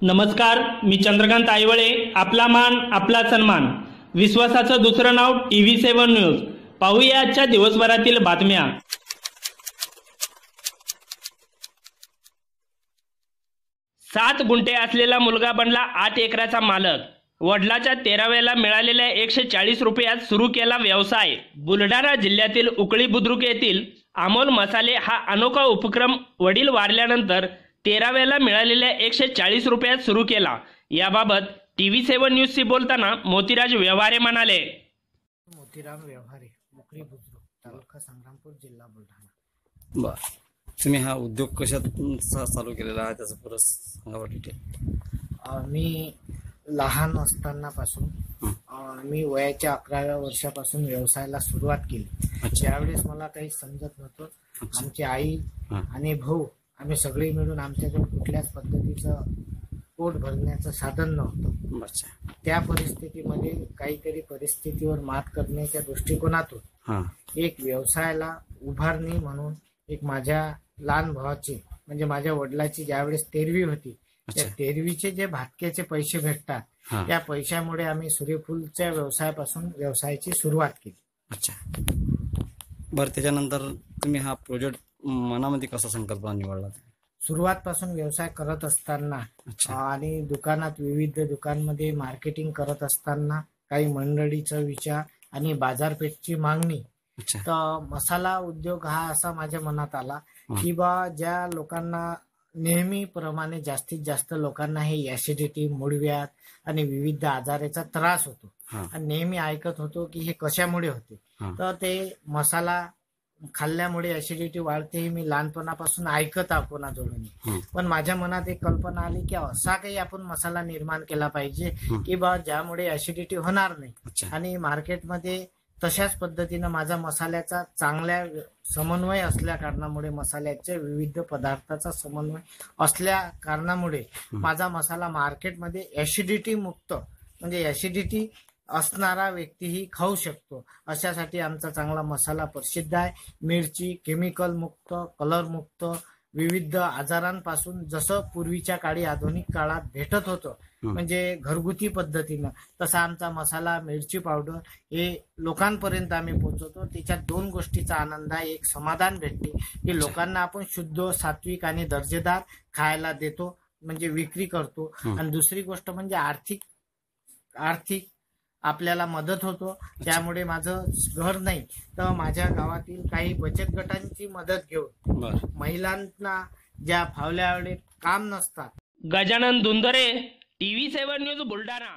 नमस्कार, मी चंद्रकांत आईवळे. आपला मान आपला सन्मान. विश्वासाचं दुसरं नाव TV7 न्यूज. पाहूया आजच्या दिवसभरातील बातम्या. 7 गुंठे असलेला मुलगा बनला 8 एकराचा मालक. वडिलाच्या 13व्याला मिळालेल्या 140 रुपयात सुरू केला व्यवसाय. बुलढाणा जिल्ह्यातील उकळी बुद्रुक येथील अमोल मसाले हा अनोखा उपक्रम वडील वारल्यानंतर 13व्याला मिळालेल्या 140 रुपयात सुरू केला. याबाबत TV7 न्यूजशी बोलताना मोतीराज व्यवहारे म्हणाले. मोतीराम व्यवहारे, उकळी बुद्रुक, तालुका संग्रामपूर, जिल्हा बुलढाणा. बर, तुम्ही हा उद्योग कशात चालू केलेला आहे त्याचं पुरं सांगा डिटेल. मी लहान असतानापासून मी वयाच्या 11व्या वर्षापासून व्यवसायाला सुरुवात केली. त्यावेळेस मला काही समजत नव्हतं. आमची आई आणि भाऊ आम्ही सगळे मिळून आमच्याकडे कुठल्याच पद्धतीचं पोट भरण्याचं साधन नव्हतं. त्या परिस्थितीमध्ये काहीतरी परिस्थितीवर मात करण्याच्या दृष्टिकोनातून एक व्यवसायाला उभारणी म्हणून एक माझ्या लहान भावाची म्हणजे माझ्या वडिलाची ज्यावेळेस 13वी होती त्या 13वीचे जे भाटक्याचे पैसे भेटतात त्या पैशामुळे आम्ही सूर्यफूलच्या व्यवसायाची सुरुवात केली. अच्छा, बरं, त्याच्यानंतर तुम्ही हा प्रोजेक्ट मनामध्ये कसा संकल्पना निवडला? सुरुवातपासून व्यवसाय करत असताना आणि दुकानात विविध दुकानमध्ये मार्केटिंग करत असताना काही मंडळीचा विचार आणि बाजारपेठची मागणी, तर मसाला उद्योग हा असा माझ्या मनात आला की बा ज्या लोकांना नेहमीप्रमाणे जास्तीत जास्त लोकांना हे ऍसिडिटी, मूळव्याध आणि विविध आजाराचा त्रास होतो आणि नेहमी ऐकत होतो की हे कशामुळे होते, तर ते मसाला खाल्ल्यामुळे ऍसिडिटी वाढते हे मी लहानपणापासून ऐकत आहो कोणाजवळून. पण माझ्या मनात एक कल्पना आली की असा काही आपण मसाला निर्माण केला पाहिजे की बा ज्यामुळे ऍसिडिटी होणार नाही आणि मार्केटमध्ये तशाच पद्धतीनं माझा मसाल्याचा चांगल्या समन्वय असल्या कारणामुळे, मसाल्याच्या विविध पदार्थाचा समन्वय असल्या कारणामुळे माझा मसाला मार्केटमध्ये ऍसिडिटी मुक्त म्हणजे ऍसिडिटी असणारा व्यक्तीही खाऊ शकतो अशासाठी आमचा चांगला मसाला प्रसिद्ध आहे. मिरची केमिकल मुक्त, कलर मुक्त, विविध आजारांपासून जसं पूर्वीच्या काळी आधुनिक काळात भेटत होतं म्हणजे घरगुती पद्धतीनं, तसा आमचा मसाला, मिरची पावडर हे लोकांपर्यंत आम्ही पोहोचवतो. त्याच्यात 2 गोष्टीचा आनंद आहे. एक समाधान भेटते की लोकांना आपण शुद्ध, सात्विक आणि दर्जेदार खायला देतो म्हणजे विक्री करतो, आणि दुसरी गोष्ट म्हणजे आर्थिक आपल्याला मदत होतो. त्यामुळे माझं घर नाही तर माझ्या गावातील काही बचत गटांची मदत घेऊन महिलांना ज्या फावल्या काम नसतात. Gajanan Dundre, TV7 news, Buldhana.